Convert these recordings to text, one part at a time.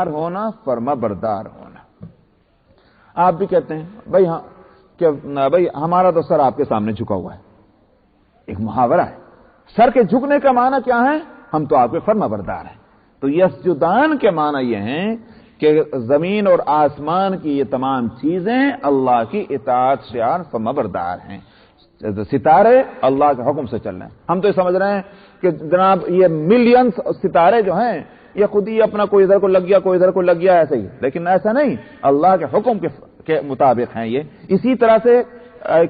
ہونا، فرما بردار ہونا۔ آپ بھی کہتے ہیں بھائی ہاں کہ بھائی ہمارا تو سر آپ کے سامنے جھکا ہوا ہے، ایک محاورہ ہے۔ سر کے جھکنے کا معنی کیا ہے؟ ہم تو آپ کے فرما بردار ہیں۔ تو یسجدان کے معنی یہ ہیں کہ زمین اور آسمان کی یہ تمام چیزیں اللہ کی اطاعت شعار فرما بردار ہیں۔ ستارے اللہ کے حکم سے چل رہے ہیں۔ ہم تو یہ سمجھ رہے ہیں کہ جناب یہ ملینز ستارے جو ہیں یہ خود ہی اپنا کوئی ادھر کو لگ گیا، کوئی ادھر کو لگ گیا، ایسے ہی، لیکن ایسا نہیں، اللہ کے حکم کے مطابق ہیں یہ۔ اسی طرح سے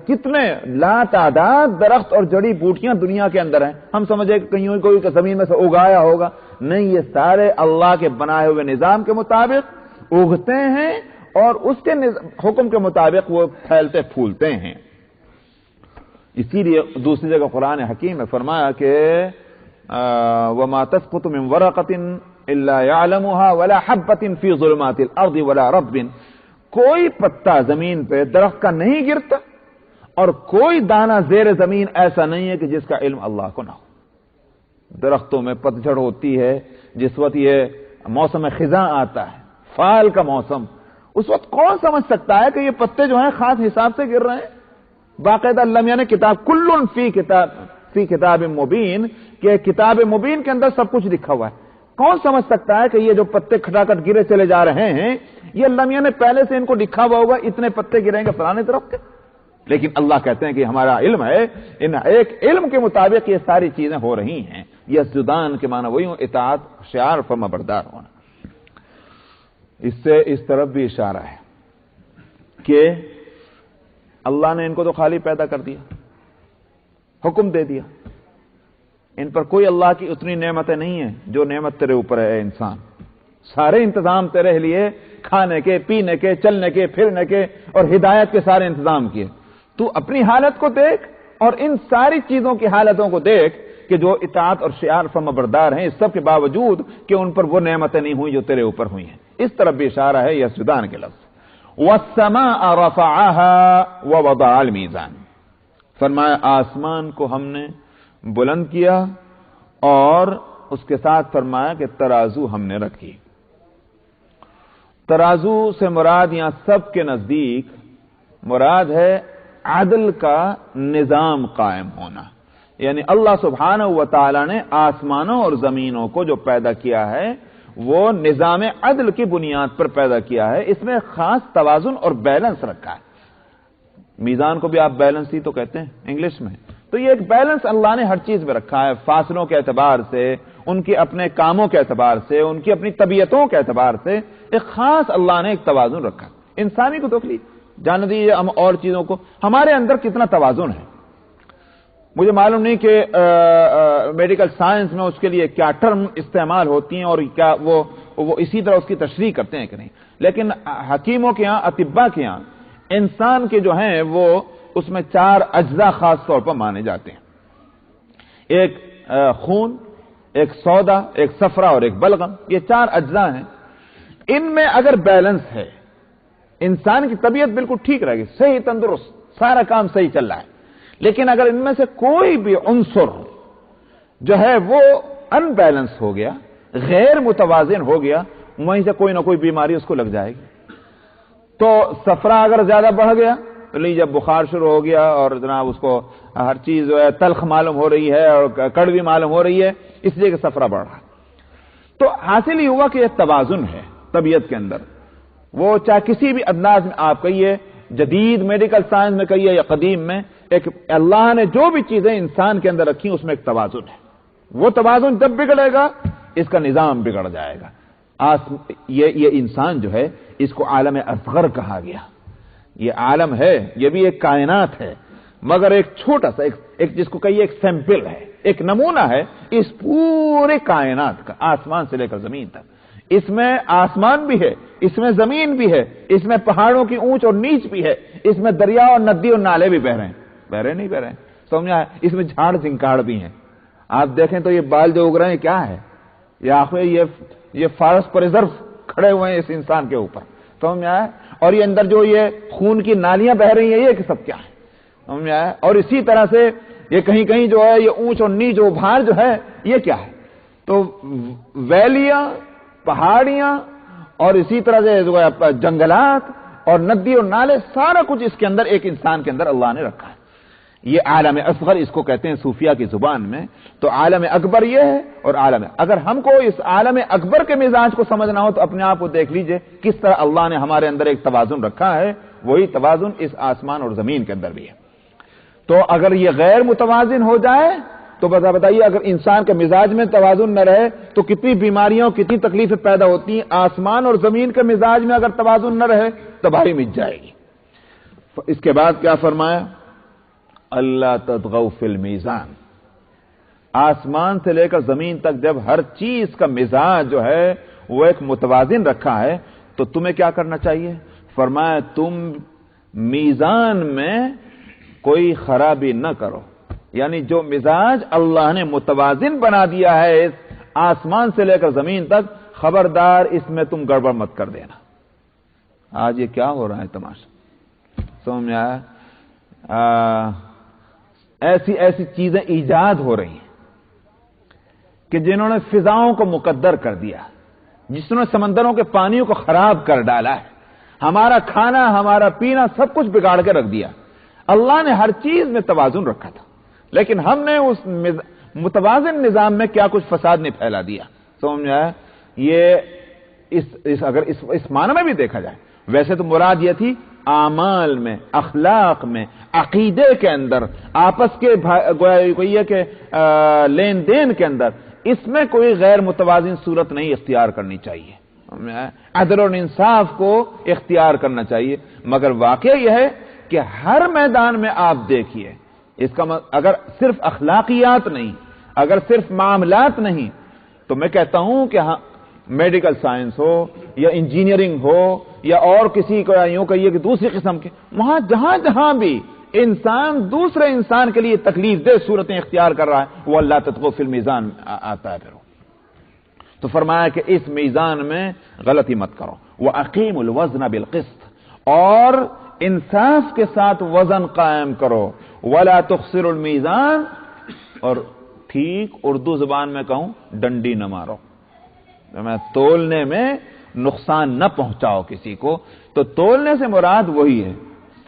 کتنے لا تعداد درخت اور جڑی بوٹیاں دنیا کے اندر ہیں، ہم سمجھے کہ کہیں کوئی زمین میں سے اگایا ہوگا، نہیں، یہ سارے اللہ کے بنائے ہوئے نظام کے مطابق اگتے ہیں اور اس کے حکم کے مطابق وہ پھیلتے پھولتے ہیں۔ اسی لیے دوسری جگہ قرآن حکیم میں فرمایا کہ وَمَا تَسْقُطُ مِن وَرَقَةٍ إِلَّا يَعْلَمُهَا وَلَا حَبَّةٍ فِي ظُلُمَاتِ الْأَرْضِ وَلَا رَطْبٍ، کوئی پتا زمین پہ درخت کا نہیں گرتا اور کوئی دانہ زیر زمین ایسا نہیں ہے کہ جس کا علم اللہ کو نہ ہو۔ درختوں میں پتجھڑ ہوتی ہے، جس وقت یہ موسم خزاں آتا ہے، فال کا موسم، اس وقت کون سمجھ سکتا ہے کہ یہ پتے جو ہیں خاص حساب سے گر رہے ہیں؟ باقاعدہ اللہ میاں نے کتاب کل فی کتاب مبین، کہ کتاب مبین کے اندر سب کچھ لکھا ہوا ہے۔ کون سمجھ سکتا ہے کہ یہ جو پتے کھٹاکٹ گرے چلے جا رہے ہیں یہ اللہ میاں نے پہلے سے ان کو لکھا ہوا ہوگا، اتنے پتے گریں گے فلانے درخت کے؟ لیکن اللہ کہتے ہیں کہ ہمارا علم ہے، ان ایک علم کے مطابق یہ ساری چیزیں ہو رہی ہیں۔ یسجدان کے معنی وہی ہوں، اطاعت شعار فرما بردار ہونا۔ اس سے اس طرف بھی اشارہ ہے کہ اللہ نے ان کو تو خالی پیدا کر دیا، حکم دے دیا، ان پر کوئی اللہ کی اتنی نعمتیں نہیں ہیں جو نعمت تیرے اوپر ہے انسان۔ سارے انتظام تیرے لیے، کھانے کے، پینے کے، چلنے کے، پھرنے کے اور ہدایت کے سارے انتظام کیے۔ تو اپنی حالت کو دیکھ اور ان ساری چیزوں کی حالتوں کو دیکھ کہ جو اطاعت اور شعار فرما بردار ہیں، اس سب کے باوجود کہ ان پر وہ نعمتیں نہیں ہوئی جو تیرے اوپر ہوئی ہیں۔ اس طرف بھی اشارہ ہے یسجدان کے لفظ۔ وَالسَّمَاءَ رَفَعَهَا وَوَضَعَ الْمِيزَانَ، فرمایا آسمان کو ہم نے بلند کیا اور اس کے ساتھ فرمایا کہ ترازو ہم نے رکھی۔ ترازو سے مراد یہاں سب کے نزدیک مراد ہے عدل کا نظام قائم ہونا، یعنی اللہ سبحانہ و تعالی نے آسمانوں اور زمینوں کو جو پیدا کیا ہے وہ نظام عدل کی بنیاد پر پیدا کیا ہے۔ اس میں خاص توازن اور بیلنس رکھا ہے۔ میزان کو بھی آپ بیلنس ہی تو کہتے ہیں انگلش میں، تو یہ ایک بیلنس اللہ نے ہر چیز میں رکھا ہے، فاصلوں کے اعتبار سے، ان کے اپنے کاموں کے اعتبار سے، ان کی اپنی طبیعتوں کے اعتبار سے ایک خاص اللہ نے ایک توازن رکھا۔ انسانی کو تکلیف جان دیجیے، ہم اور چیزوں کو، ہمارے اندر کتنا توازن ہے۔ مجھے معلوم نہیں کہ میڈیکل سائنس میں اس کے لیے کیا ٹرم استعمال ہوتی ہیں اور کیا وہ اسی طرح اس کی تشریح کرتے ہیں کہ نہیں، لیکن حکیموں کے ہاں، اطباء کے ہاں انسان کے جو ہیں وہ اس میں 4 اجزاء خاص طور پر مانے جاتے ہیں۔ ایک خون، ایک سودا، ایک صفرا اور ایک بلغم، یہ 4 اجزاء ہیں۔ ان میں اگر بیلنس ہے، انسان کی طبیعت بالکل ٹھیک رہے گی، صحیح تندرست، سارا کام صحیح چل رہا ہے، لیکن اگر ان میں سے کوئی بھی عنصر جو ہے وہ ان بیلنس ہو گیا، غیر متوازن ہو گیا، وہیں سے کوئی نہ کوئی بیماری اس کو لگ جائے گی۔ تو صفرا اگر زیادہ بڑھ گیا تو نہیں، جب بخار شروع ہو گیا اور جناب اس کو ہر چیز جو ہے تلخ معلوم ہو رہی ہے اور کڑوی معلوم ہو رہی ہے، اس لیے کہ صفرا بڑھ رہا۔ تو حاصل ہی ہوا کہ یہ توازن ہے طبیعت کے اندر، وہ چاہے کسی بھی انداز میں آپ کہیے، جدید میڈیکل سائنس میں کہیے یا قدیم میں، ایک اللہ نے جو بھی چیزیں انسان کے اندر رکھی اس میں ایک توازن ہے۔ وہ توازن جب بگڑے گا اس کا نظام بگڑ جائے گا۔ یہ انسان جو ہے اس کو عالم اصغر کہا گیا۔ یہ عالم ہے، یہ بھی ایک کائنات ہے، مگر ایک چھوٹا سا ایک جس کو کہیے ایک سیمپل ہے، ایک نمونہ ہے اس پورے کائنات کا، آسمان سے لے کر زمین تک۔ اس میں آسمان بھی ہے، اس میں زمین بھی ہے، اس میں پہاڑوں کی اونچ اور نیچ بھی ہے، اس میں دریا اور ندی اور نالے بھی بہ رہے ہیں، بہ رہے نہیں بہ رہے ہیں، سمجھا؟ اس میں جھاڑ جھنکاڑ بھی ہیں۔ آپ دیکھیں تو یہ بال جو اگ رہے ہیں کیا ہے؟ یہ فارسٹ پریزرو کھڑے ہوئے ہیں اس انسان کے اوپر، سمجھ میں آیا؟ اور یہ اندر جو یہ خون کی نالیاں بہ رہی ہیں، یہ کہ سب کیا ہے، سمجھ میں آیا؟ اور اسی طرح سے یہ کہیں کہیں جو ہے یہ اونچ اور نیچ ابھار جو ہے یہ کیا ہے؟ تو ویلیاں، پہاڑیاں اور اسی طرح سے جنگلات اور ندی اور نالے، سارا کچھ اس کے اندر ایک انسان کے اندر اللہ نے رکھا ہے۔ یہ عالم اصغر اس کو کہتے ہیں صوفیہ کی زبان میں۔ تو عالم اکبر یہ ہے، اور اگر ہم کو اس عالم اکبر کے مزاج کو سمجھنا ہو تو اپنے آپ کو دیکھ لیجئے کس طرح اللہ نے ہمارے اندر ایک توازن رکھا ہے، وہی توازن اس آسمان اور زمین کے اندر بھی ہے۔ تو اگر یہ غیر متوازن ہو جائے تو بتائیے، اگر انسان کے مزاج میں توازن نہ رہے تو کتنی بیماریاں، کتنی تکلیفیں پیدا ہوتی ہیں۔ آسمان اور زمین کے مزاج میں اگر توازن نہ رہے تباہی مچ جائے گی۔ اس کے بعد کیا فرمایا؟ اللہ تطغوا فی المیزان۔ آسمان سے لے کر زمین تک جب ہر چیز کا مزاج جو ہے وہ ایک متوازن رکھا ہے تو تمہیں کیا کرنا چاہیے؟ فرمایا تم میزان میں کوئی خرابی نہ کرو، یعنی جو مزاج اللہ نے متوازن بنا دیا ہے اس آسمان سے لے کر زمین تک، خبردار اس میں تم گڑبڑ مت کر دینا۔ آج یہ کیا ہو رہا ہے تماشا، سمجھ میں آیا؟ ایسی چیزیں ایجاد ہو رہی ہیں کہ جنہوں نے فضاؤں کو مقدر کر دیا، جس نے سمندروں کے پانیوں کو خراب کر ڈالا ہے، ہمارا کھانا، ہمارا پینا سب کچھ بگاڑ کے رکھ دیا۔ اللہ نے ہر چیز میں توازن رکھا تھا، لیکن ہم نے اس متوازن نظام میں کیا کچھ فساد نہیں پھیلا دیا۔ سمجھ میں آیا؟ یہ اگر اس معنی میں بھی دیکھا جائے، ویسے تو مراد یہ تھی اعمال میں، اخلاق میں، عقیدے کے اندر، آپس کے گویا کہ لین دین کے اندر، اس میں کوئی غیر متوازن صورت نہیں اختیار کرنی چاہیے۔ عدل اور انصاف کو اختیار کرنا چاہیے، مگر واقعہ یہ ہے کہ ہر میدان میں آپ دیکھیے، اس کا اگر صرف اخلاقیات نہیں، اگر صرف معاملات نہیں، تو میں کہتا ہوں کہ ہاں میڈیکل سائنس ہو یا انجینئرنگ ہو یا اور کسی کو یوں کہیے کہ دوسری قسم کے، وہاں جہاں بھی انسان دوسرے انسان کے لیے تکلیف دہ صورتیں اختیار کر رہا ہے، وہ اللہ تطغوا فی المیزان آتا ہے۔ پھر تو فرمایا کہ اس میزان میں غلطی مت کرو، وَأَقِيمُوا الْوَزْنَ بِالْقِسْطِ، اور انصاف کے ساتھ وزن قائم کرو، وَلَا تُخْسِرُوا الْمِيزَانَ، اور ٹھیک اردو زبان میں کہوں ڈنڈی نہ مارو، میں تولنے میں نقصان نہ پہنچاؤ کسی کو۔ تو تولنے سے مراد وہی ہے،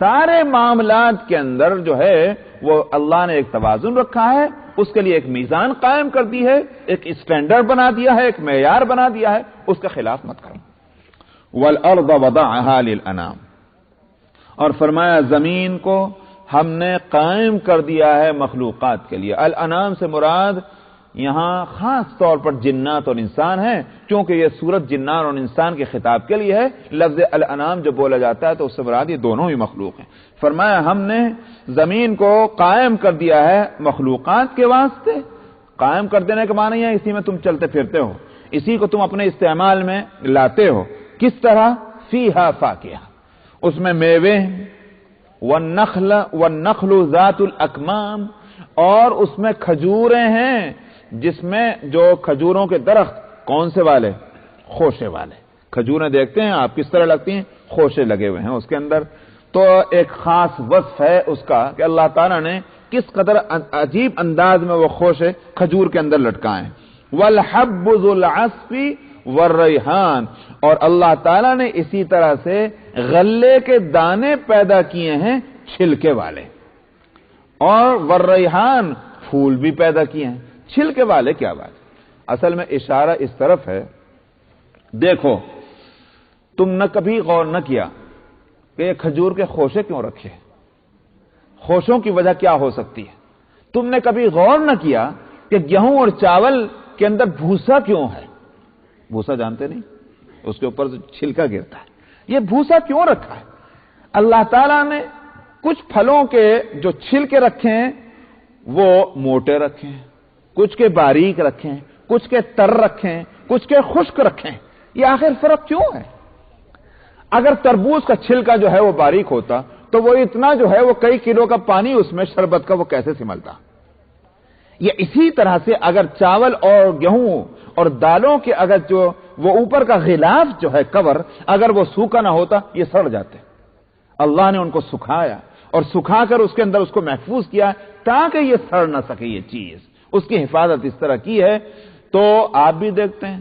سارے معاملات کے اندر جو ہے وہ اللہ نے ایک توازن رکھا ہے، اس کے لیے ایک میزان قائم کر دی ہے، ایک اسٹینڈرڈ بنا دیا ہے، ایک معیار بنا دیا ہے، اس کے خلاف مت کرو۔ وَالْأَرْضَ وَضَعَهَا لِلْأَنَامِ، اور فرمایا زمین کو ہم نے قائم کر دیا ہے مخلوقات کے لیے۔ الانام سے مراد یہاں خاص طور پر جنات اور انسان ہیں، کیونکہ یہ سورت جنات اور انسان کے خطاب کے لیے ہے۔ لفظ الانام جب بولا جاتا ہے تو اس سے مراد یہ دونوں ہی مخلوق ہیں۔ فرمایا ہم نے زمین کو قائم کر دیا ہے مخلوقات کے واسطے۔ قائم کر دینے کا معنی ہے اسی میں تم چلتے پھرتے ہو، اسی کو تم اپنے استعمال میں لاتے ہو۔ کس طرح؟ فیہا فاکہہ، اس میں میوے، والنخل ذات الاکمام، اور اس میں کھجوریں ہیں، جس میں جو کھجوروں کے درخت کون سے والے؟ خوشے والے۔ کھجوریں دیکھتے ہیں آپ کس طرح لگتی ہیں؟ خوشے لگے ہوئے ہیں اس کے اندر۔ تو ایک خاص وصف ہے اس کا کہ اللہ تعالیٰ نے کس قدر عجیب انداز میں وہ خوشے کھجور کے اندر لٹکائے ہیں۔ والحب ذو العصف والریحان، اور اللہ تعالیٰ نے اسی طرح سے غلے کے دانے پیدا کیے ہیں چھلکے والے، اور والریحان، پھول بھی پیدا کیے ہیں چھلکے والے۔ کیا بات؟ اصل میں اشارہ اس طرف ہے، دیکھو تم نے کبھی غور نہ کیا کہ یہ کھجور کے خوشے کیوں رکھے، خوشوں کی وجہ کیا ہو سکتی ہے؟ تم نے کبھی غور نہ کیا کہ گیہوں اور چاول کے اندر بھوسا کیوں ہے؟ بھوسا جانتے نہیں؟ اس کے اوپر چھلکا گرتا ہے، یہ بھوسا کیوں رکھا ہے؟ اللہ تعالیٰ نے کچھ پھلوں کے جو چھلکے رکھے ہیں وہ موٹے رکھے ہیں، کچھ کے باریک رکھے ہیں، کچھ کے تر رکھے ہیں، کچھ کے خشک رکھے ہیں۔ یہ آخر فرق کیوں ہے؟ اگر تربوز کا چھلکا جو ہے وہ باریک ہوتا تو وہ اتنا جو ہے وہ کئی کلو کا پانی اس میں شربت کا وہ کیسے سملتا؟ یہ اسی طرح سے اگر چاول اور گیہوں اور دالوں کے اگر جو وہ اوپر کا غلاف جو ہے کور، اگر وہ سوکھا نہ ہوتا یہ سڑ جاتے۔ اللہ نے ان کو سکھایا اور سکھا کر اس کے اندر اس کو محفوظ کیا تاکہ یہ سڑ نہ سکے، یہ چیز اس کی حفاظت اس طرح کی ہے۔ تو آپ بھی دیکھتے ہیں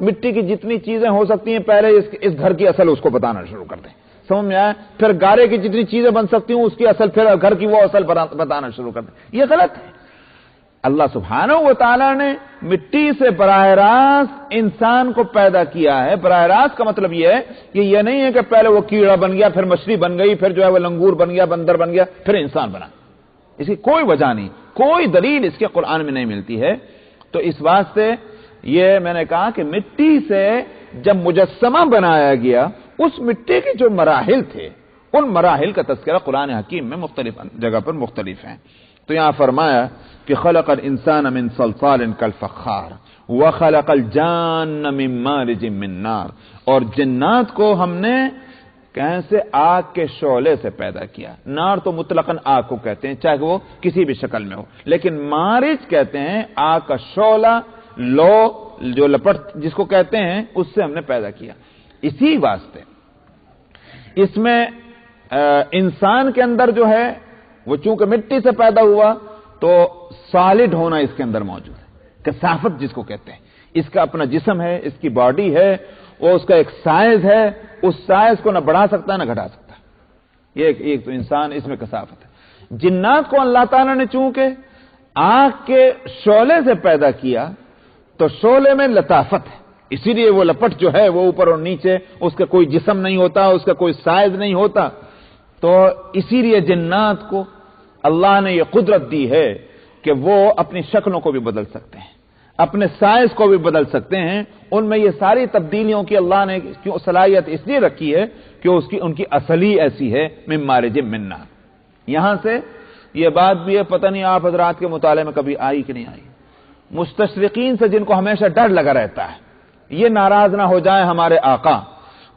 مٹی کی جتنی چیزیں ہو سکتی ہیں پہلے اس گھر کی اصل اس کو بتانا شروع کر دیں، سمجھ میں آیا؟ پھر گارے کی جتنی چیزیں بن سکتی ہوں اس کی اصل، پھر گھر کی وہ اصل بتانا شروع کر دیں، یہ غلط ہے۔ اللہ سبحانہ و تعالیٰ نے مٹی سے براہ راست انسان کو پیدا کیا ہے۔ براہ راست کا مطلب یہ ہے کہ یہ نہیں ہے کہ پہلے وہ کیڑا بن گیا، پھر مچھلی بن گئی، پھر جو ہے وہ لنگور بن گیا، بندر بن گیا، پھر انسان بنا۔ اس کی کوئی وجہ نہیں، کوئی دلیل اس کے قرآن میں نہیں ملتی ہے۔ تو اس واسطے یہ میں نے کہا کہ مٹی سے جب مجسمہ بنایا گیا، اس مٹی کے جو مراحل تھے، ان مراحل کا تذکرہ قرآن حکیم میں مختلف جگہ پر مختلف ہیں۔ تو یہاں فرمایا کہ خلق الانسان من صلصال کالفخار وخلق الجان من مارج من نار، اور جنات کو ہم نے کیسے آگ کے شعلے سے پیدا کیا۔ نار تو مطلقاً آگ کو کہتے ہیں، چاہے وہ کسی بھی شکل میں ہو، لیکن مارج کہتے ہیں آگ کا شعلہ، لو جو لپٹ جس کو کہتے ہیں، اس سے ہم نے پیدا کیا۔ اسی واسطے اس میں انسان کے اندر جو ہے وہ چونکہ مٹی سے پیدا ہوا تو سالڈ ہونا اس کے اندر موجود ہے، کثافت جس کو کہتے ہیں۔ اس کا اپنا جسم ہے، اس کی باڈی ہے، وہ اس کا ایک سائز ہے، اس سائز کو نہ بڑھا سکتا نہ گھٹا سکتا۔ یہ ایک تو انسان، اس میں کثافت ہے۔ جنات کو اللہ تعالیٰ نے چونکہ آگ کے شعلے سے پیدا کیا تو شعلے میں لطافت ہے، اسی لیے وہ لپٹ جو ہے وہ اوپر اور نیچے، اس کا کوئی جسم نہیں ہوتا، اس کا کوئی سائز نہیں ہوتا۔ تو اسی لیے جنات کو اللہ نے یہ قدرت دی ہے کہ وہ اپنی شکلوں کو بھی بدل سکتے ہیں، اپنے سائز کو بھی بدل سکتے ہیں۔ ان میں یہ ساری تبدیلیوں کی اللہ نے کیوں صلاحیت اس لیے رکھی ہے کہ ان کی اصلی ایسی ہے، من مارج من نار۔ یہاں سے یہ بات بھی ہے، پتہ نہیں آپ حضرات کے مطالعے میں کبھی آئی کہ نہیں آئی، مستشرقین سے جن کو ہمیشہ ڈر لگا رہتا ہے یہ ناراض نہ ہو جائیں ہمارے آقا،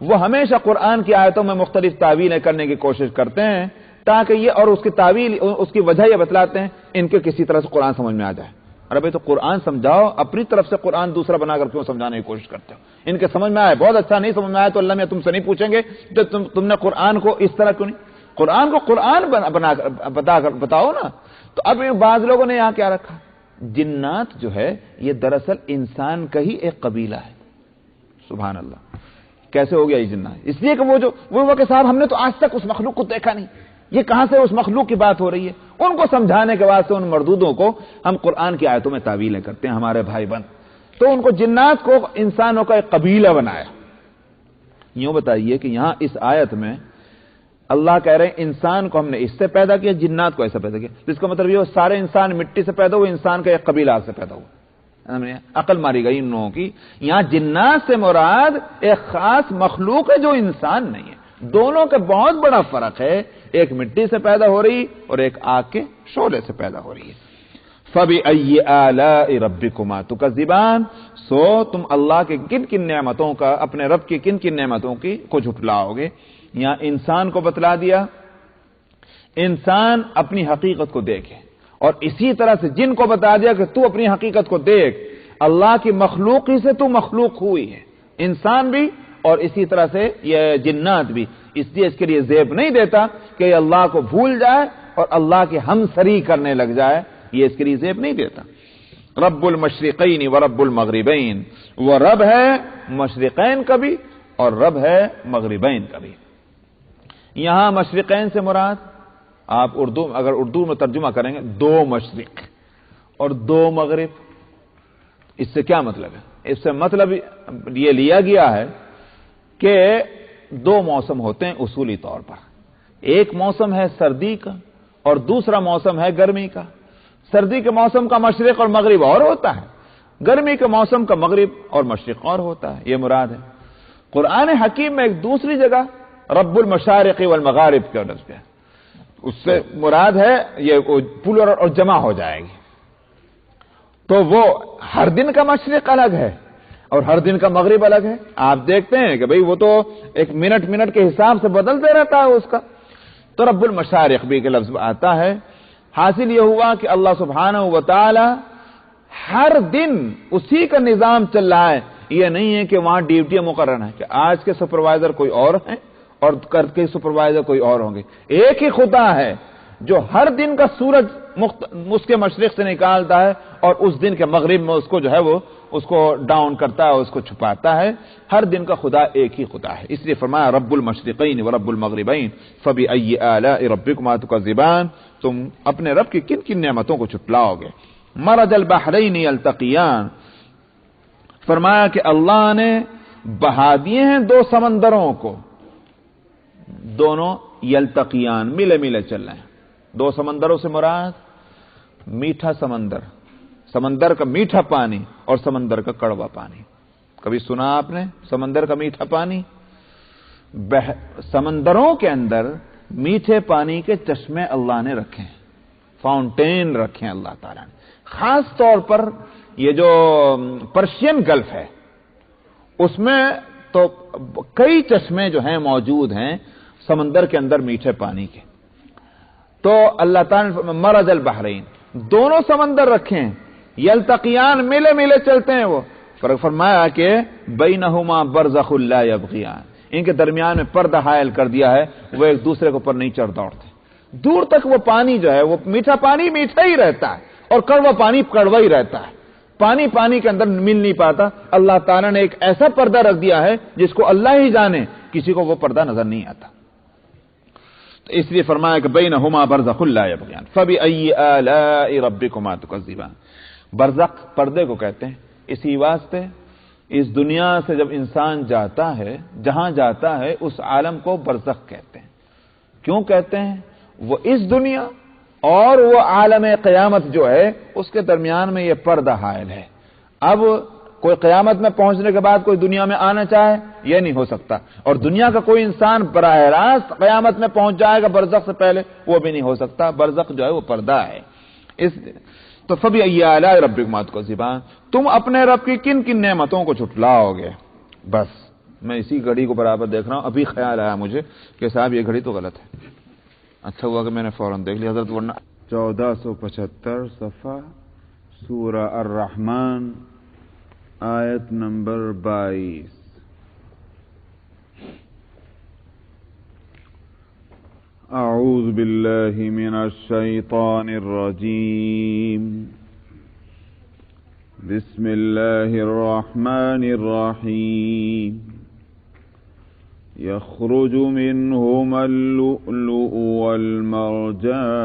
وہ ہمیشہ قرآن کی آیتوں میں مختلف تعویلیں کرنے کی کوشش کرتے ہیں تاکہ یہ، اور اس کی تعویل، اس کی وجہ یہ بتلاتے ہیں ان کے کسی طرح سے قرآن سمجھ میں آ جائے۔ ارے بھائی تو قرآن سمجھاؤ، اپنی طرف سے قرآن دوسرا بنا کر کیوں سمجھانے کی کوشش کرتے ہو؟ ان کے سمجھ میں آئے بہت اچھا، نہیں سمجھ میں آئے تو اللہ میں تم سے نہیں پوچھیں گے تو تم نے قرآن کو اس طرح کیوں نہیں، قرآن کو قرآن بنا کر بتاؤ نا۔ تو اب بعض لوگوں نے یہاں کیا رکھا، جنات جو ہے یہ دراصل انسان کا ہی ایک قبیلہ ہے۔ سبحان اللہ، کیسے ہو گیا یہ جنات؟ اس لیے کہ وہ کہ صاحب ہم نے تو آج تک اس مخلوق کو دیکھا نہیں، یہ کہاں سے اس مخلوق کی بات ہو رہی ہے؟ ان کو سمجھانے کے واسطے ان مردودوں کو ہم قرآن کی آیتوں میں تعویلیں کرتے ہیں، ہمارے بھائی بہن۔ تو ان کو جنات کو انسانوں کا ایک قبیلہ بنایا۔ یوں بتائیے کہ یہاں اس آیت میں اللہ کہہ رہے ہیں انسان کو ہم نے اس سے پیدا کیا، جنات کو ایسا پیدا کیا، جس کا مطلب یہ سارے انسان مٹی سے پیدا ہوئے، انسان کا ایک قبیلہ سے پیدا ہوا۔ عقل ماری گئی ان لوگوں کی۔ یہاں جنات سے مراد ایک خاص مخلوق ہے جو انسان نہیں ہے۔ دونوں کا بہت بڑا فرق ہے، ایک مٹی سے پیدا ہو رہی اور ایک آگ کے شعلے سے پیدا ہو رہی ہے۔ فَبِأَيِّ آلَاءِ رَبِّكُمَا تُكَذِّبَانِ، سو تم اللہ کے کن کن نعمتوں کا، اپنے رب کی کن کن نعمتوں کی کو جھٹلاؤ گے؟ یہاں انسان کو بتلا دیا، انسان اپنی حقیقت کو دیکھے، اور اسی طرح سے جن کو بتا دیا کہ تو اپنی حقیقت کو دیکھ، اللہ کی مخلوقی سے تو مخلوق ہوئی ہے، انسان بھی اور اسی طرح سے یہ جنات بھی۔ اس لیے اس کے لیے زیب نہیں دیتا کہ یہ اللہ کو بھول جائے اور اللہ کی ہمسری کرنے لگ جائے، یہ اس کے لیے زیب نہیں دیتا۔ رب المشرقین ورب المغربین، وہ رب ہے مشرقین کا بھی اور رب ہے مغربین کا بھی۔ یہاں مشرقین سے مراد آپ اگر اردو میں ترجمہ کریں گے، دو مشرق اور دو مغرب، اس سے کیا مطلب ہے؟ اس سے مطلب یہ لیا گیا ہے کہ دو موسم ہوتے ہیں اصولی طور پر، ایک موسم ہے سردی کا اور دوسرا موسم ہے گرمی کا۔ سردی کے موسم کا مشرق اور مغرب اور ہوتا ہے، گرمی کے موسم کا مغرب اور مشرق اور ہوتا ہے، یہ مراد ہے۔ قرآن حکیم میں ایک دوسری جگہ رب المشارق والمغارب کے عرض ہے، اس سے مراد ہے یہ پلورل اور جمع ہو جائے گی۔ تو وہ ہر دن کا مشرق الگ ہے اور ہر دن کا مغرب الگ ہے۔ آپ دیکھتے ہیں کہ بھئی وہ تو ایک منٹ کے حساب سے بدلتے رہتا ہے اس کا۔ تو رب المشارق بھی کے لفظ آتا ہے۔ حاصل یہ ہوا کہ اللہ سبحانہ و تعالی ہر دن اسی کا نظام چل رہا ہے، یہ نہیں ہے کہ وہاں ڈیوٹیاں مقرر ہیں کہ آج کے سپروائزر کوئی اور ہیں اور کل کے سپروائزر کوئی اور ہوں گے۔ ایک ہی خدا ہے جو ہر دن کا سورج اس کے مشرق سے نکالتا ہے اور اس دن کے مغرب میں اس کو جو ہے وہ اس کو ڈاؤن کرتا ہے، اس کو چھپاتا ہے۔ ہر دن کا خدا ایک ہی خدا ہے، اس لیے فرمایا رب المشرقین و رب المغربین فبأي آلاء ربكما تكذبان، تم اپنے رب کی کن کن نعمتوں کو چھٹلاؤ گے۔ مرج البحرین یلتقیان، فرمایا کہ اللہ نے بہا دیے ہیں دو سمندروں کو، دونوں یلتقیان ملے ملے چل رہے ہیں۔ دو سمندروں سے مراد میٹھا سمندر، سمندر کا میٹھا پانی اور سمندر کا کڑوا پانی۔ کبھی سنا آپ نے سمندر کا میٹھا پانی؟ سمندروں کے اندر میٹھے پانی کے چشمے اللہ نے رکھے ہیں، فاؤنٹین رکھے ہیں اللہ تعالیٰ نے۔ خاص طور پر یہ جو پرشین گلف ہے اس میں تو کئی چشمے جو ہیں موجود ہیں سمندر کے اندر میٹھے پانی کے۔ تو اللہ تعالیٰ نے مرج البحرین، دونوں سمندر رکھے ہیں، یلتقیان ملے ملے چلتے ہیں وہ۔ فرمایا کہ بینہما برزخ لا یبغیان، ان کے درمیان میں پردہ حائل کر دیا ہے، وہ ایک دوسرے کے اوپر نہیں چڑھ دوڑتے۔ دور تک وہ پانی جو ہے وہ میٹھا پانی میٹھا ہی رہتا ہے اور کڑوا پانی کڑوا ہی رہتا ہے، پانی پانی کے اندر مل نہیں پاتا۔ اللہ تعالیٰ نے ایک ایسا پردہ رکھ دیا ہے جس کو اللہ ہی جانے، کسی کو وہ پردہ نظر نہیں آتا۔ تو اس لیے فرمایا کہ بینہما برزخ لا یبغیان فبأي آلاء ربكما تكذبان۔ برزخ پردے کو کہتے ہیں، اسی واسطے اس دنیا سے جب انسان جاتا ہے، جہاں جاتا ہے اس عالم کو برزخ کہتے ہیں۔ کیوں کہتے ہیں؟ وہ اس دنیا اور وہ عالم قیامت جو ہے اس کے درمیان میں یہ پردہ حائل ہے۔ اب کوئی قیامت میں پہنچنے کے بعد کوئی دنیا میں آنا چاہے یہ نہیں ہو سکتا، اور دنیا کا کوئی انسان براہ راست قیامت میں پہنچ جائے گا برزخ سے پہلے، وہ بھی نہیں ہو سکتا۔ برزخ جو ہے وہ پردہ ہے۔ تو فبأي آلاء ربكما تكذبان، تم اپنے رب کی کن کن نعمتوں کو جھٹلاؤ گے۔ بس میں اسی گھڑی کو برابر دیکھ رہا ہوں، ابھی خیال آیا مجھے کہ صاحب یہ گھڑی تو غلط ہے۔ اچھا ہوا کہ میں نے فوراً دیکھ لیا حضرت، ورنہ 1475 صفحہ سورہ الرحمن آیت نمبر 22۔ اعوذ باللہ من الشیطان الرجیم، بسم اللہ الرحمن الرحیم، یخرج منہما اللؤلؤ والمرجان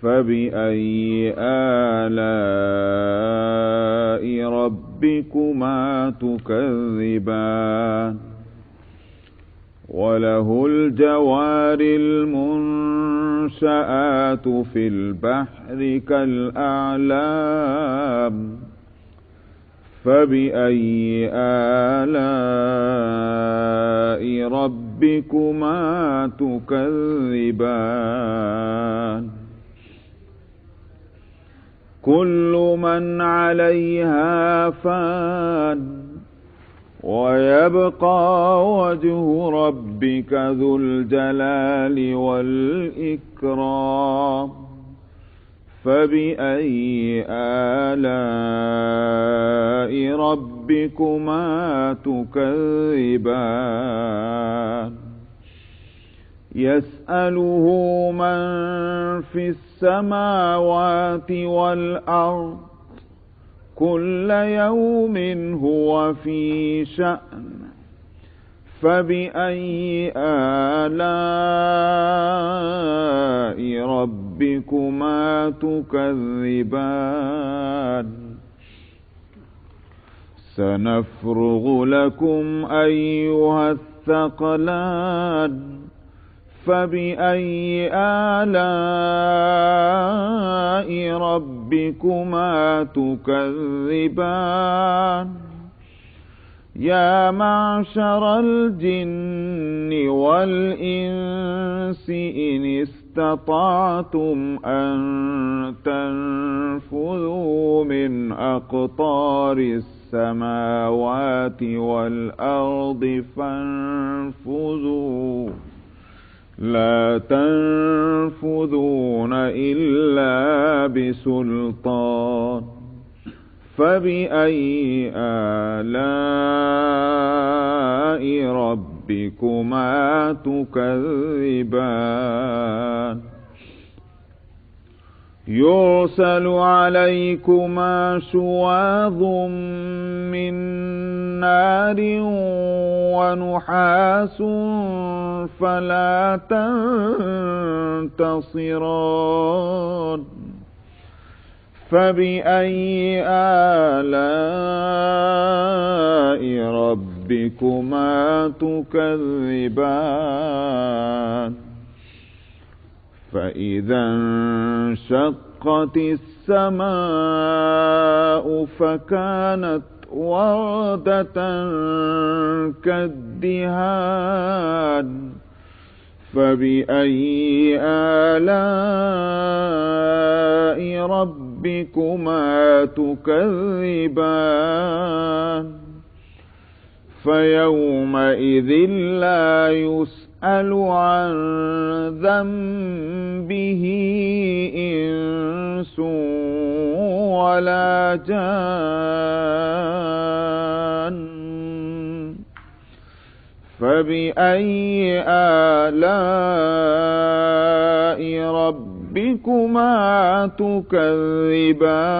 فبأي آلاء ربكما تكذبان، وله الجوار المنشآت في البحر كالأعلام فبأي آلاء ربكما تكذبان، كل من عليها فان ويبقى وجه ربك ذو الجلال والإكرام، فبأي آلاء ربكما تكذبان، يسأله من في السماوات والأرض كل يوم هو في شأن، فبأي آلاء ربكما تكذبان، سنفرغ لكم أيها الثقلان، فبأي آلاء ربكما تكذبان، يا معشر الجن والإنس إن استطعتم أن تنفذوا من أقطار السماوات والأرض فانفذوا، لا تنفذون إلا بسلطان، فبأي آلاء ربكما تكذبان، يرسل عليكما شواظ من نار ونحاس فلا تنتصران فبأي آلاء ربكما تكذبان فإذا انشقت السماء فكانت وردة كالدهان فبأي آلاء ربكما تكذبان فيومئذ لا يسأل عن ذنبه إنس ولا جان فبأي آلاء ربكما تكذبان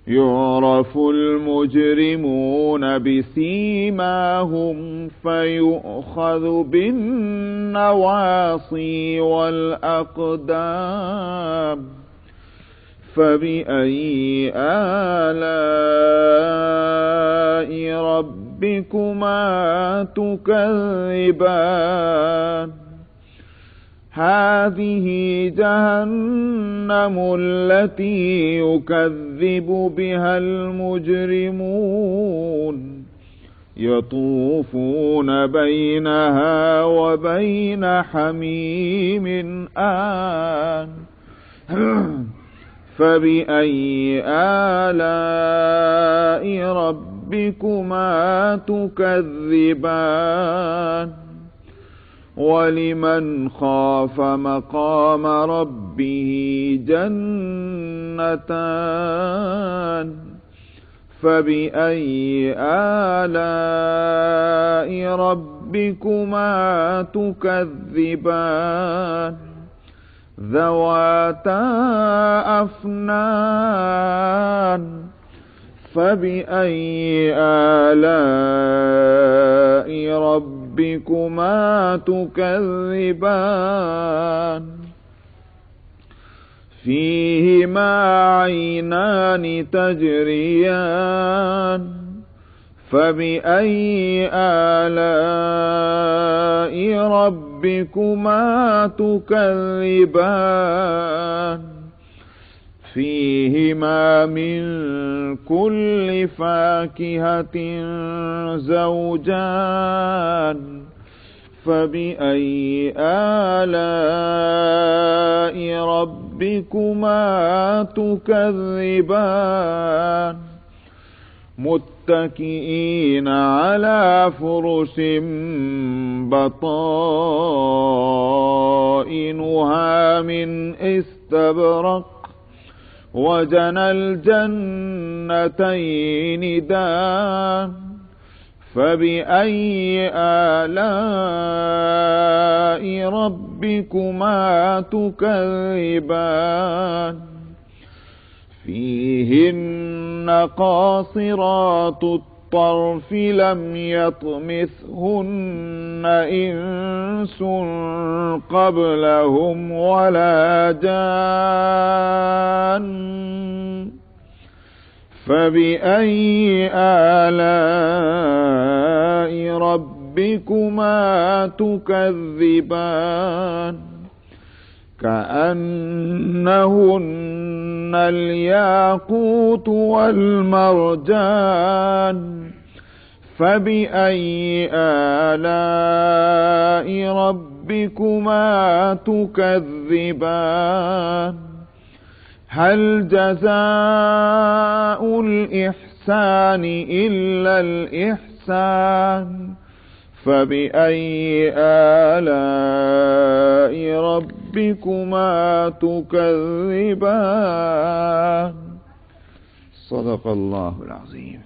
يعرف المجرمون بسيماهم فيؤخذ بالنواصي والأقدام فبأي آلاء ربكما تكذبان هذه جهنم التي يكذب بها المجرمون يطوفون بينها وبين حميم آن فبأي آلاء ربكما تكذبان ولمن خاف مقام ربه جنتان فبأي آلاء ربكما تكذبان ذواتا أفنان فبأي آلاء ربكما تكذبان فيهما عينان تجريان فبأي آلاء ربكما تكذبان فيهما من كل فاكهة زوجان فبأي آلاء ربكما تكذبان متكئين على فرش بطائنها من استبرق وجنى الجنتين دان فبأي آلاء ربكما تكذبان فيهن قاصرات الطرف لم يطمثهن إنس قبلهم ولا جان فبأي آلاء ربكما تكذبان كأنهن الياقوت والمرجان فبأي آلاء ربكما تكذبان هل جزاء الإحسان إلا الإحسان فبأي آلاء ربكما تكذبان صدق الله العظيم.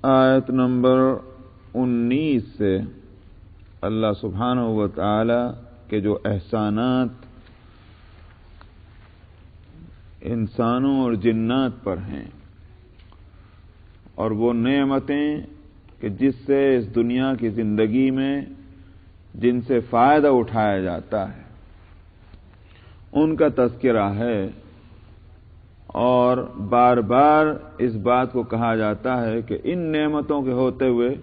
آیت نمبر 19 سے اللہ سبحانہ و تعالی کے جو احسانات انسانوں اور جنات پر ہیں اور وہ نعمتیں کہ جس سے اس دنیا کی زندگی میں جن سے فائدہ اٹھایا جاتا ہے ان کا تذکرہ ہے، اور بار بار اس بات کو کہا جاتا ہے کہ ان نعمتوں کے ہوتے ہوئے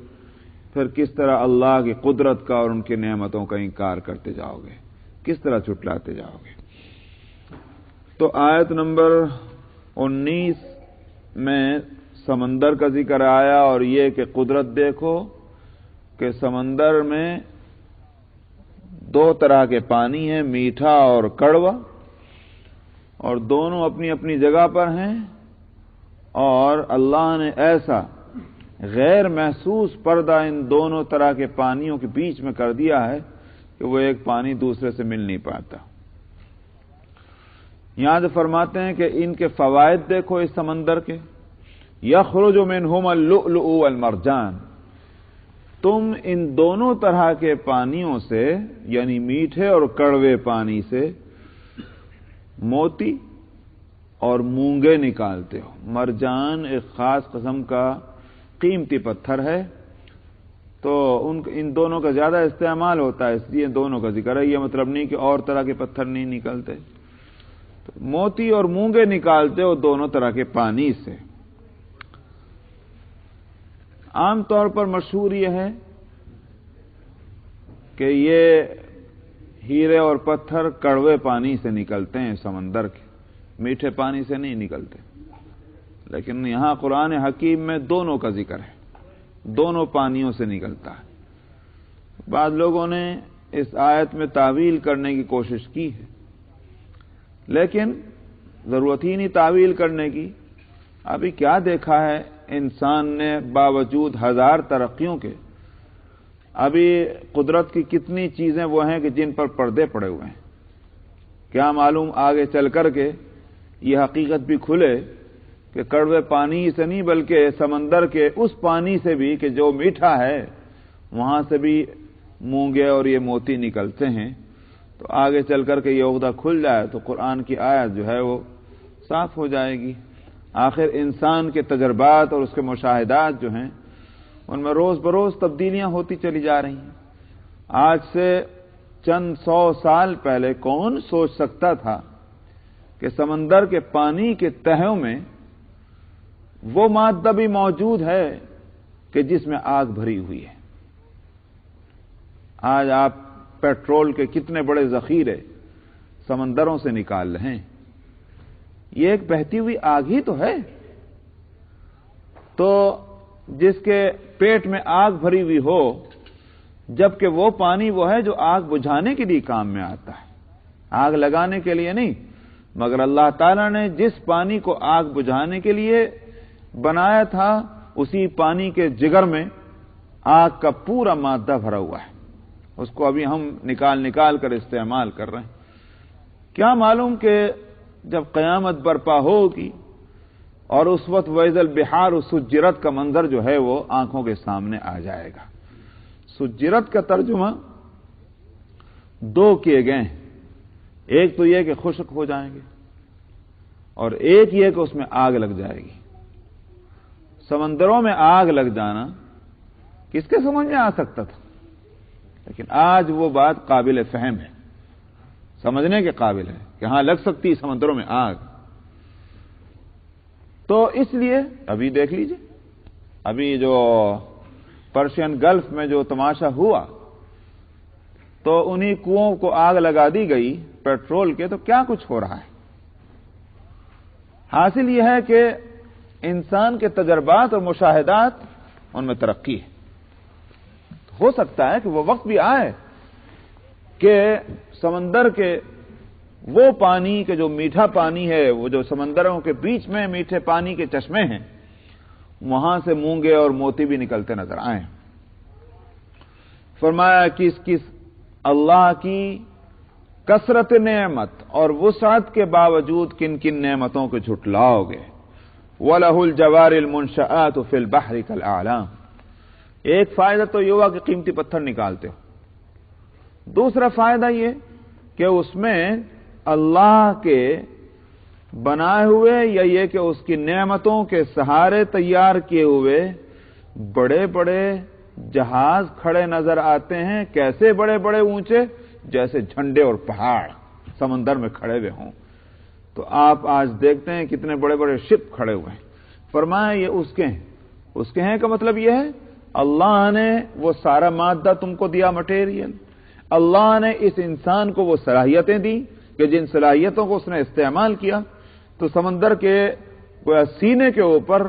پھر کس طرح اللہ کی قدرت کا اور ان کی نعمتوں کا انکار کرتے جاؤ گے، کس طرح چٹلاتے جاؤ گے۔ تو آیت نمبر 19 میں سمندر کا ذکر آیا، اور یہ کہ قدرت دیکھو کہ سمندر میں 2 طرح کے پانی ہیں، میٹھا اور کڑوا، اور دونوں اپنی اپنی جگہ پر ہیں، اور اللہ نے ایسا غیر محسوس پردہ ان دونوں طرح کے پانیوں کے بیچ میں کر دیا ہے کہ وہ ایک پانی دوسرے سے مل نہیں پاتا۔ یہاں جو فرماتے ہیں کہ ان کے فوائد دیکھو اس سمندر کے، یخرج منہما اللؤلؤ والمرجان، تم ان دونوں طرح کے پانیوں سے یعنی میٹھے اور کڑوے پانی سے موتی اور مونگے نکالتے ہو۔ مرجان ایک خاص قسم کا قیمتی پتھر ہے، تو ان دونوں کا زیادہ استعمال ہوتا ہے، اس لیے دونوں کا ذکر ہے، یہ مطلب نہیں کہ اور طرح کے پتھر نہیں نکلتے۔ تو موتی اور مونگے نکالتے ہو دونوں طرح کے پانی سے۔ عام طور پر مشہور یہ ہے کہ یہ ہیرے اور پتھر کڑوے پانی سے نکلتے ہیں سمندر کے، میٹھے پانی سے نہیں نکلتے، لیکن یہاں قرآن حکیم میں دونوں کا ذکر ہے، دونوں پانیوں سے نکلتا ہے۔ بعض لوگوں نے اس آیت میں تعویل کرنے کی کوشش کی ہے، لیکن ضرورت ہی نہیں تعویل کرنے کی۔ ابھی کیا دیکھا ہے انسان نے باوجود ہزار ترقیوں کے، ابھی قدرت کی کتنی چیزیں وہ ہیں کہ جن پر پردے پڑے ہوئے ہیں۔ کیا معلوم آگے چل کر کے یہ حقیقت بھی کھلے کہ کڑوے پانی سے نہیں بلکہ سمندر کے اس پانی سے بھی کہ جو میٹھا ہے وہاں سے بھی مونگے اور یہ موتی نکلتے ہیں۔ تو آگے چل کر کے یہ عقدہ کھل جائے تو قرآن کی آیت جو ہے وہ صاف ہو جائے گی۔ آخر انسان کے تجربات اور اس کے مشاہدات جو ہیں ان میں روز بروز تبدیلیاں ہوتی چلی جا رہی ہیں۔ آج سے چند 100 سال پہلے کون سوچ سکتا تھا کہ سمندر کے پانی کے تہوں میں وہ مادہ بھی موجود ہے کہ جس میں آگ بھری ہوئی ہے۔ آج آپ پیٹرول کے کتنے بڑے ذخیرے سمندروں سے نکال رہے ہیں، یہ ایک بہتی ہوئی آگ ہی تو ہے۔ تو جس کے پیٹ میں آگ بھری ہوئی ہو، جبکہ وہ پانی وہ ہے جو آگ بجھانے کے لیے کام میں آتا ہے، آگ لگانے کے لیے نہیں، مگر اللہ تعالیٰ نے جس پانی کو آگ بجھانے کے لیے بنایا تھا اسی پانی کے جگر میں آگ کا پورا مادہ بھرا ہوا ہے، اس کو ابھی ہم نکال کر استعمال کر رہے ہیں۔ کیا معلوم کہ جب قیامت برپا ہوگی اور اس وقت وَإِذَا الْبِحَارُ سُجِّرَتْ کا منظر جو ہے وہ آنکھوں کے سامنے آ جائے گا۔ سجرت کا ترجمہ 2 کیے گئے ہیں، ایک تو یہ کہ خشک ہو جائیں گے، اور ایک یہ کہ اس میں آگ لگ جائے گی۔ سمندروں میں آگ لگ جانا کس کے سمجھ میں آ سکتا تھا، لیکن آج وہ بات قابل فہم ہے، سمجھنے کے قابل ہے کہ ہاں لگ سکتی سمندروں میں آگ۔ تو اس لیے ابھی دیکھ لیجئے، ابھی جو پرشین گلف میں جو تماشا ہوا تو انہی کنووں کو آگ لگا دی گئی پیٹرول کے، تو کیا کچھ ہو رہا ہے۔ حاصل یہ ہے کہ انسان کے تجربات اور مشاہدات ان میں ترقی ہے۔ ہو سکتا ہے کہ وہ وقت بھی آئے کہ سمندر کے وہ پانی کے جو میٹھا پانی ہے، وہ جو سمندروں کے بیچ میں میٹھے پانی کے چشمے ہیں، وہاں سے مونگے اور موتی بھی نکلتے نظر آئیں۔ فرمایا کس اللہ کی کثرت نعمت اور وسعت کے باوجود کن کن نعمتوں کو جھٹلاؤ گے۔ وَلَهُ الْجَوَارِ الْمُنْشَآتُ فِي الْبَحْرِ كَالْأَعْلَامِ۔ ایک فائدہ تو یہ ہوا کہ قیمتی پتھر نکالتے ہو، دوسرا فائدہ یہ کہ اس میں اللہ کے بنائے ہوئے یا یہ کہ اس کی نعمتوں کے سہارے تیار کیے ہوئے بڑے بڑے جہاز کھڑے نظر آتے ہیں۔ کیسے بڑے بڑے اونچے؟ جیسے جھنڈے اور پہاڑ سمندر میں کھڑے ہوئے ہوں۔ تو آپ آج دیکھتے ہیں کتنے بڑے بڑے شپ کھڑے ہوئے ہیں۔ فرمایا یہ اس کے ہیں کا مطلب یہ ہے اللہ نے وہ سارا مادہ تم کو دیا، مٹیریل، اللہ نے اس انسان کو وہ صلاحیتیں دی کہ جن صلاحیتوں کو اس نے استعمال کیا تو سمندر کے سینے کے اوپر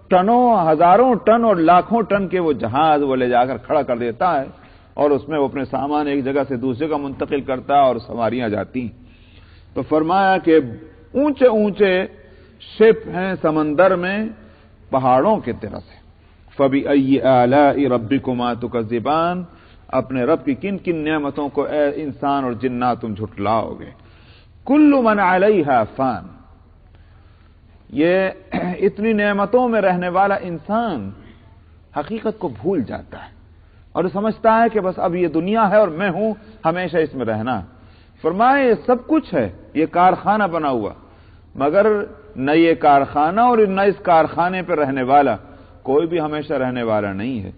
ٹنوں، ہزاروں ٹن اور لاکھوں ٹن کے وہ جہاز وہ لے جا کر کھڑا کر دیتا ہے اور اس میں وہ اپنے سامان ایک جگہ سے دوسری جگہ منتقل کرتا ہے اور سواریاں جاتی ہیں۔ تو فرمایا کہ اونچے اونچے شپ ہیں سمندر میں پہاڑوں کی طرح سے۔ فَبِأَيِّ آلَاءِ رَبِّكُمَا تُكَذِّبَانِ، اپنے رب کی کن کن نعمتوں کو اے انسان اور جنات تم جھٹلاؤ گے۔ كُلُّ مَنْ عَلَيْهَا فَانٍ، یہ اتنی نعمتوں میں رہنے والا انسان حقیقت کو بھول جاتا ہے اور سمجھتا ہے کہ بس اب یہ دنیا ہے اور میں ہوں، ہمیشہ اس میں رہنا۔ فرمایا یہ سب کچھ ہے، یہ کارخانہ بنا ہوا، مگر نہ یہ کارخانہ اور نہ اس کارخانے پہ رہنے والا کوئی بھی ہمیشہ رہنے والا نہیں ہے۔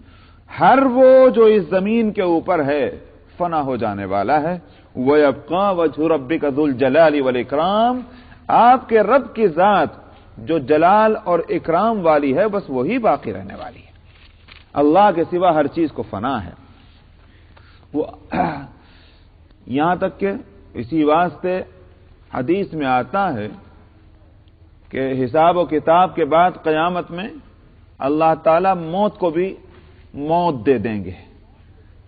ہر وہ جو اس زمین کے اوپر ہے فنا ہو جانے والا ہے۔ وَيَبْقَى وَجْهُ رَبِّكَ ذُو الْجَلَالِ وَالْإِكْرَامِ، آپ کے رب کی ذات جو جلال اور اکرام والی ہے بس وہی باقی رہنے والی ہے، اللہ کے سوا ہر چیز کو فنا ہے۔ وہ یہاں تک کہ اسی واسطے حدیث میں آتا ہے کہ حساب و کتاب کے بعد قیامت میں اللہ تعالیٰ موت کو بھی موت دے دیں گے،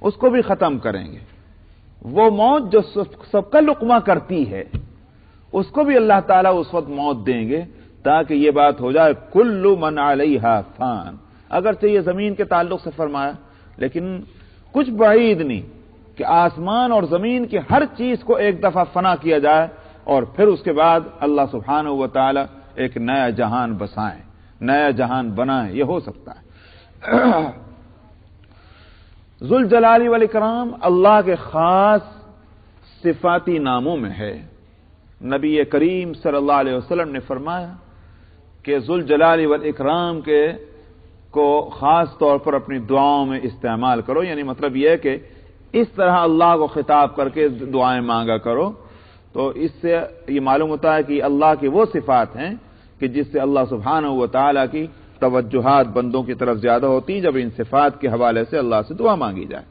اس کو بھی ختم کریں گے۔ وہ موت جو سب کا لقمہ کرتی ہے اس کو بھی اللہ تعالیٰ اس وقت موت دیں گے تاکہ یہ بات ہو جائے کل من علیہا فان۔ اگرچہ یہ زمین کے تعلق سے فرمایا لیکن کچھ بعید نہیں کہ آسمان اور زمین کی ہر چیز کو ایک دفعہ فنا کیا جائے اور پھر اس کے بعد اللہ سبحانہ و تعالی ایک نیا جہان بسائیں، نیا جہان بنائیں، یہ ہو سکتا ہے۔ ذوالجلال والاکرام اللہ کے خاص صفاتی ناموں میں ہے۔ نبی کریم صلی اللہ علیہ وسلم نے فرمایا کہ ذوالجلال والاکرام کو خاص طور پر اپنی دعاؤں میں استعمال کرو، یعنی مطلب یہ ہے کہ اس طرح اللہ کو خطاب کر کے دعائیں مانگا کرو۔ تو اس سے یہ معلوم ہوتا ہے کہ اللہ کی وہ صفات ہیں کہ جس سے اللہ سبحانہ و تعالیٰ کی توجہات بندوں کی طرف زیادہ ہوتی جب ان صفات کے حوالے سے اللہ سے دعا مانگی جائے۔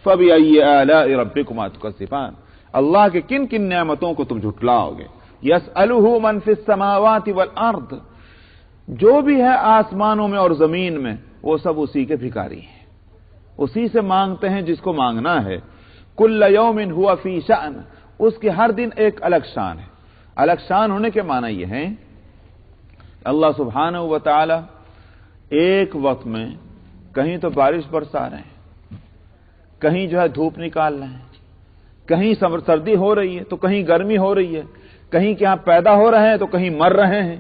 فَبِأَيِّ آلَاءِ رَبِّكُمَا تُكَذِّبَانِ، اللہ کے کن کن نعمتوں کو تم جھٹلاؤ گے۔ يَسْأَلُهُ مَنْ فِي السَّمَاوَاتِ وَالْأَرْضِ، جو بھی ہے آسمانوں میں اور زمین میں وہ سب اسی کے بھکاری ہیں، اسی سے مانگتے ہیں جس کو مانگنا ہے۔ كُلَّ يَوْمٍ هُوَ فِي شَأْنٍ، اس کے ہر دن ایک الگ شان ہے۔ الگ شان ہونے کے معنی یہ ہے اللہ سبحانہ و تعالی ایک وقت میں کہیں تو بارش برسا رہے ہیں، کہیں جو ہے دھوپ نکال رہے ہیں، کہیں سردی ہو رہی ہے تو کہیں گرمی ہو رہی ہے، کہیں کہ یہاں پیدا ہو رہے ہیں تو کہیں مر رہے ہیں،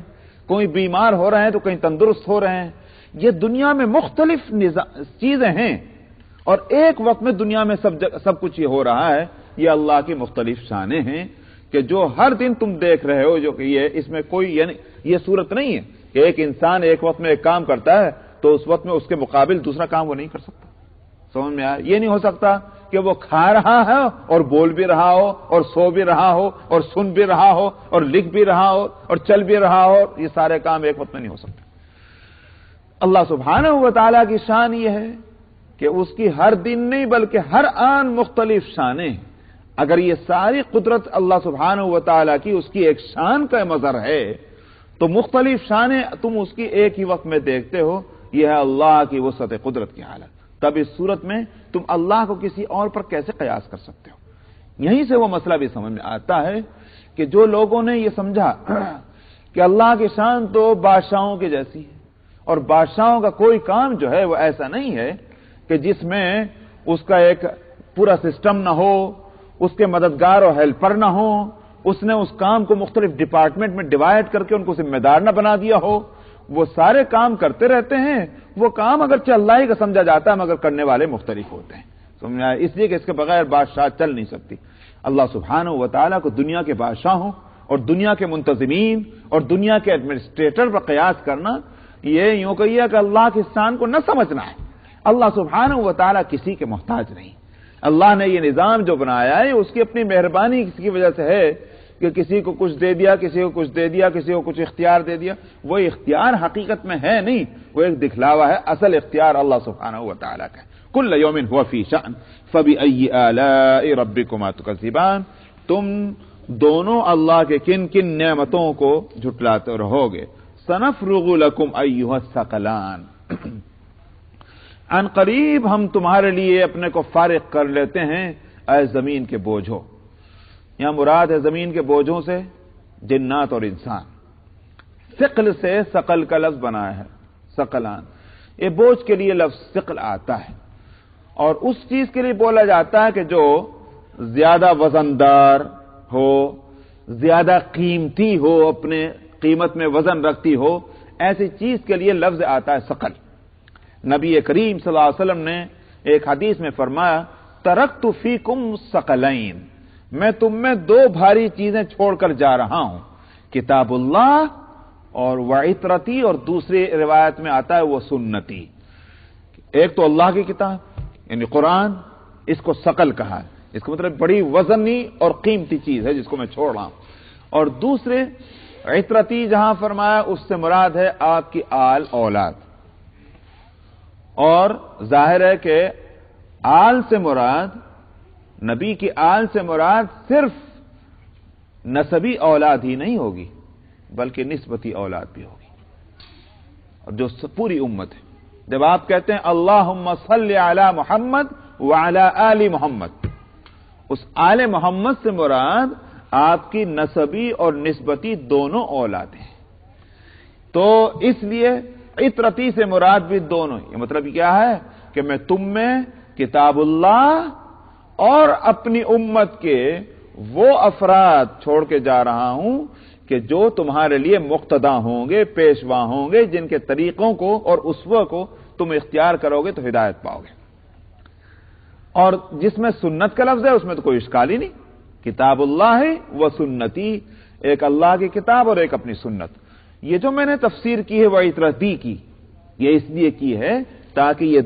کوئی بیمار ہو رہے ہیں تو کہیں تندرست ہو رہے ہیں۔ یہ دنیا میں مختلف چیزیں ہیں اور ایک وقت میں دنیا میں سب کچھ یہ ہو رہا ہے۔ یہ اللہ کی مختلف شانیں ہیں کہ جو ہر دن تم دیکھ رہے ہو، جو کہ یہ اس میں کوئی یعنی یہ صورت نہیں ہے کہ ایک انسان ایک وقت میں ایک کام کرتا ہے تو اس وقت میں اس کے مقابل دوسرا کام وہ نہیں کر سکتا۔ سمجھ میں آیا؟ یہ نہیں ہو سکتا کہ وہ کھا رہا ہے اور بول بھی رہا ہو اور سو بھی رہا ہو اور سن بھی رہا ہو اور لکھ بھی رہا ہو اور چل بھی رہا ہو، یہ سارے کام ایک وقت میں نہیں ہو سکتے۔ اللہ سبحانہ و تعالیٰ کی شان یہ ہے کہ اس کی ہر دن نہیں بلکہ ہر آن مختلف شانیں ہیں۔ اگر یہ ساری قدرت اللہ سبحانہ و تعالیٰ کی اس کی ایک شان کا مظہر ہے تو مختلف شانیں تم اس کی ایک ہی وقت میں دیکھتے ہو، یہ ہے اللہ کی وسعت قدرت کی حالت۔ تب اس صورت میں تم اللہ کو کسی اور پر کیسے قیاس کر سکتے ہو؟ یہیں سے وہ مسئلہ بھی سمجھ میں آتا ہے کہ جو لوگوں نے یہ سمجھا کہ اللہ کی شان تو بادشاہوں کی جیسی ہے اور بادشاہوں کا کوئی کام جو ہے وہ ایسا نہیں ہے کہ جس میں اس کا ایک پورا سسٹم نہ ہو، اس کے مددگار اور ہیلپر نہ ہو، اس نے اس کام کو مختلف ڈپارٹمنٹ میں ڈیوائڈ کر کے ان کو ذمہ دار نہ بنا دیا ہو، وہ سارے کام کرتے رہتے ہیں، وہ کام اگرچہ اللہ ہی کا سمجھا جاتا ہے مگر کرنے والے مختلف ہوتے ہیں، سمجھا؟ اس لیے کہ اس کے بغیر بادشاہ چل نہیں سکتی۔ اللہ سبحانہ و تعالیٰ کو دنیا کے بادشاہوں اور دنیا کے منتظمین اور دنیا کے ایڈمنسٹریٹر پر قیاس کرنا، یہ یوں کہیے کہ اللہ کے شان کو نہ سمجھنا ہے۔ اللہ سبحانہ و تعالیٰ کسی کے محتاج نہیں۔ اللہ نے یہ نظام جو بنایا ہے اس کی اپنی مہربانی کی وجہ سے ہے کہ کسی کو کچھ دے دیا، کسی کو کچھ دے دیا، کسی کو کچھ اختیار دے دیا۔ وہ اختیار حقیقت میں ہے نہیں، وہ ایک دکھلاوا ہے، اصل اختیار اللہ سبحانہ و تعالیٰ کا ہے۔ کل یوم هو فی شأن فبأی آلاء ربکما تکذبان، تم دونوں اللہ کے کن کن نعمتوں کو جھٹلاتے رہو گے۔ سنفرغ لکم ایھا الثقلان، ان قریب ہم تمہارے لیے اپنے کو فارغ کر لیتے ہیں اے زمین کے بوجھو۔ یہاں مراد ہے زمین کے بوجھوں سے جنات اور انسان۔ ثقل سے ثقل کا لفظ بنایا ہے، ثقلان، یہ بوجھ کے لیے لفظ ثقل آتا ہے، اور اس چیز کے لیے بولا جاتا ہے کہ جو زیادہ وزندار ہو، زیادہ قیمتی ہو، اپنے قیمت میں وزن رکھتی ہو، ایسی چیز کے لیے لفظ آتا ہے ثقل۔ نبی کریم صلی اللہ علیہ وسلم نے ایک حدیث میں فرمایا ترکت فیکم ثقلین، میں تم میں دو بھاری چیزیں چھوڑ کر جا رہا ہوں، کتاب اللہ اور وعطرتی، اور دوسری روایت میں آتا ہے وہ سنتی۔ ایک تو اللہ کی کتاب یعنی قرآن، اس کو ثقل کہا ہے، اس کا مطلب بڑی وزنی اور قیمتی چیز ہے جس کو میں چھوڑ رہا ہوں۔ اور دوسرے عطرتی جہاں فرمایا اس سے مراد ہے آپ کی آل اولاد، اور ظاہر ہے کہ آل سے مراد، نبی کی آل سے مراد صرف نسبی اولاد ہی نہیں ہوگی بلکہ نسبتی اولاد بھی ہوگی، اور جو پوری امت ہے۔ جب آپ کہتے ہیں اللہم صلی علی محمد وعلی آل محمد، اس آل محمد سے مراد آپ کی نسبی اور نسبتی دونوں اولاد ہیں۔ تو اس لیے عطرتی سے مراد بھی دونوں، یہ مطلب کیا ہے کہ میں تم میں کتاب اللہ اور اپنی امت کے وہ افراد چھوڑ کے جا رہا ہوں کہ جو تمہارے لیے مقتدا ہوں گے، پیشوا ہوں گے، جن کے طریقوں کو اور اسوہ کو تم اختیار کرو گے تو ہدایت پاؤ گے۔ اور جس میں سنت کا لفظ ہے اس میں تو کوئی اشکال ہی نہیں، کتاب اللہ و سنتی، ایک اللہ کی کتاب اور ایک اپنی سنت۔ یہ جو میں نے تفسیر کی ہے وہ عطرتی کی، یہ اس لیے کی ہے تاکہ یہ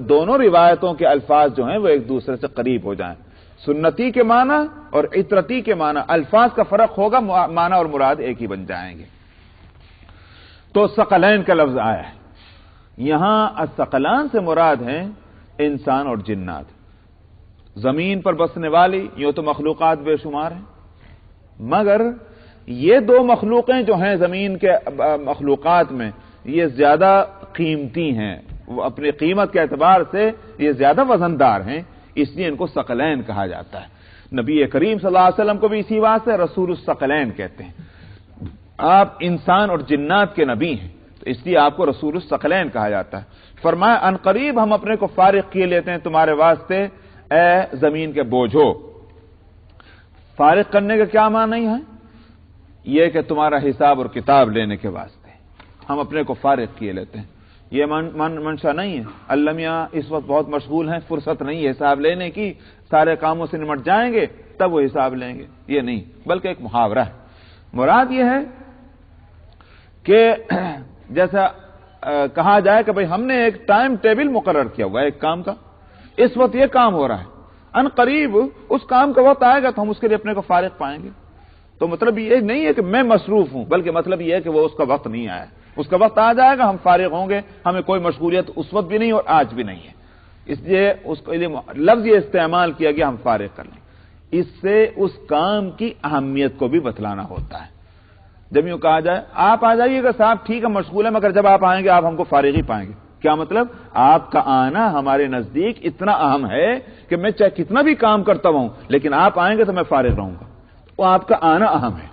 دونوں روایتوں کے الفاظ جو ہیں وہ ایک دوسرے سے قریب ہو جائیں۔ سنتی کے معنی اور عطرتی کے معنی، الفاظ کا فرق ہوگا، معنی اور مراد ایک ہی بن جائیں گے۔ تو ثقلین کا لفظ آیا ہے یہاں، الثقلان سے مراد ہیں انسان اور جنات۔ زمین پر بسنے والی یوں تو مخلوقات بے شمار ہیں، مگر یہ دو مخلوقیں جو ہیں زمین کے مخلوقات میں یہ زیادہ قیمتی ہیں، وہ اپنی قیمت کے اعتبار سے یہ زیادہ وزندار ہیں، اس لیے ان کو ثقلین کہا جاتا ہے۔ نبی کریم صلی اللہ علیہ وسلم کو بھی اسی بات سے رسول الثقلین کہتے ہیں۔ آپ انسان اور جنات کے نبی ہیں تو اس لیے آپ کو رسول الثقلین کہا جاتا ہے۔ فرمایا ان قریب ہم اپنے کو فارغ کیے لیتے ہیں تمہارے واسطے اے زمین کے بوجھو۔ فارغ کرنے کا کیا معنی ہے؟ یہ کہ تمہارا حساب اور کتاب لینے کے واسطے ہم اپنے کو فارغ کیے لیتے ہیں۔ یہ منشا نہیں ہے، اللہ میاں اس وقت بہت مشغول ہیں، فرصت نہیں ہے حساب لینے کی، سارے کاموں سے نمٹ جائیں گے تب وہ حساب لیں گے، یہ نہیں، بلکہ ایک محاورہ ہے۔ مراد یہ ہے کہ جیسا کہا جائے کہ بھئی ہم نے ایک ٹائم ٹیبل مقرر کیا ہوا ہے ایک کام کا، اس وقت یہ کام ہو رہا ہے، ان قریب اس کام کا وقت آئے گا تو ہم اس کے لیے اپنے کو فارغ پائیں گے۔ تو مطلب یہ نہیں ہے کہ میں مصروف ہوں، بلکہ مطلب یہ ہے کہ وہ اس کا وقت نہیں آیا، اس کا وقت آ جائے گا، ہم فارغ ہوں گے، ہمیں کوئی مشغولیت اس وقت بھی نہیں اور آج بھی نہیں ہے، اس لیے اس کو لفظ یہ استعمال کیا گیا ہم فارغ کر لیں۔ اس سے اس کام کی اہمیت کو بھی بتلانا ہوتا ہے۔ جب یوں کہا جائے آپ آ جائیے گا صاحب، ٹھیک ہے مشغول ہے، مگر جب آپ آئیں گے آپ ہم کو فارغ ہی پائیں گے، کیا مطلب آپ کا آنا ہمارے نزدیک اتنا اہم ہے کہ میں چاہے کتنا بھی کام کرتا ہوں لیکن آپ آئیں گے تو میں فارغ رہوں گا، وہ آپ کا آنا اہم ہے۔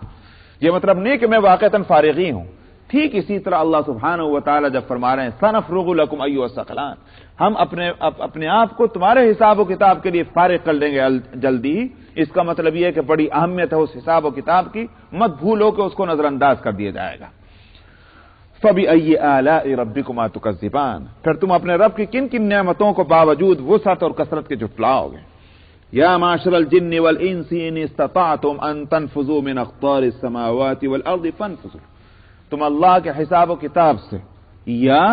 یہ مطلب نہیں کہ میں واقعتاً فارغ ہی ہوں۔ ٹھیک اسی طرح اللہ سبحانہ و تعالی جب فرما رہے ہیں سنفرغ لکم ایھا الثقلان، ہم اپنے آپ کو تمہارے حساب و کتاب کے لیے فارغ کر لیں گے جلدی ہی، اس کا مطلب یہ ہے کہ بڑی اہمیت ہے اس حساب و کتاب کی، مت بھولو کہ اس کو نظر انداز کر دیا جائے گا۔ فبأي آلاء ربكما تكذبان، پھر تم اپنے رب کی کن کن نعمتوں کو باوجود وسعت اور کثرت کے جھٹلاؤ گے۔ یا معاشر الجن والانس ان استطعتم ان تنفذوا من اقطار السماوات والارض فانفذوا، تم اللہ کے حساب و کتاب سے یا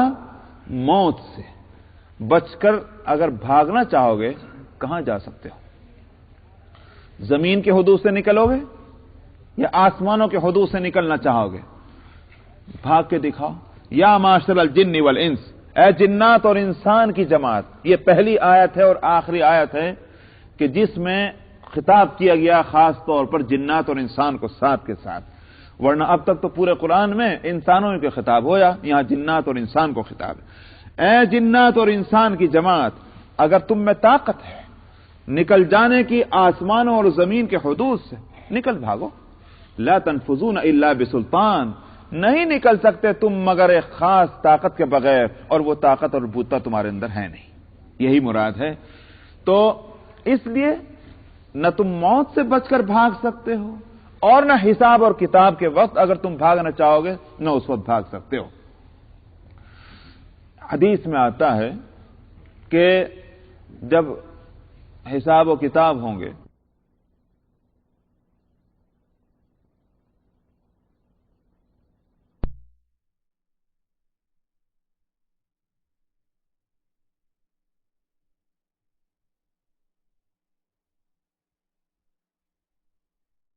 موت سے بچ کر اگر بھاگنا چاہو گے کہاں جا سکتے ہو؟ زمین کے حدود سے نکلو گے یا آسمانوں کے حدود سے نکلنا چاہو گے؟ بھاگ کے دکھاؤ۔ یا معاشر الجن والانس، اے جنات اور انسان کی جماعت، یہ پہلی آیت ہے اور آخری آیت ہے کہ جس میں خطاب کیا گیا خاص طور پر جنات اور انسان کو ساتھ کے ساتھ، ورنہ اب تک تو پورے قرآن میں انسانوں کے خطاب ہوا، یہاں جنات اور انسان کو خطاب ہے۔ اے جنات اور انسان کی جماعت، اگر تم میں طاقت ہے نکل جانے کی آسمانوں اور زمین کے حدود سے، نکل بھاگو۔ لا تنفذون الا بسلطان، نہیں نکل سکتے تم مگر ایک خاص طاقت کے بغیر، اور وہ طاقت اور بوتا تمہارے اندر ہے نہیں، یہی مراد ہے۔ تو اس لیے نہ تم موت سے بچ کر بھاگ سکتے ہو، اور نہ حساب اور کتاب کے وقت اگر تم بھاگنا چاہو گے نہ اس وقت بھاگ سکتے ہو۔ حدیث میں آتا ہے کہ جب حساب و کتاب ہوں گے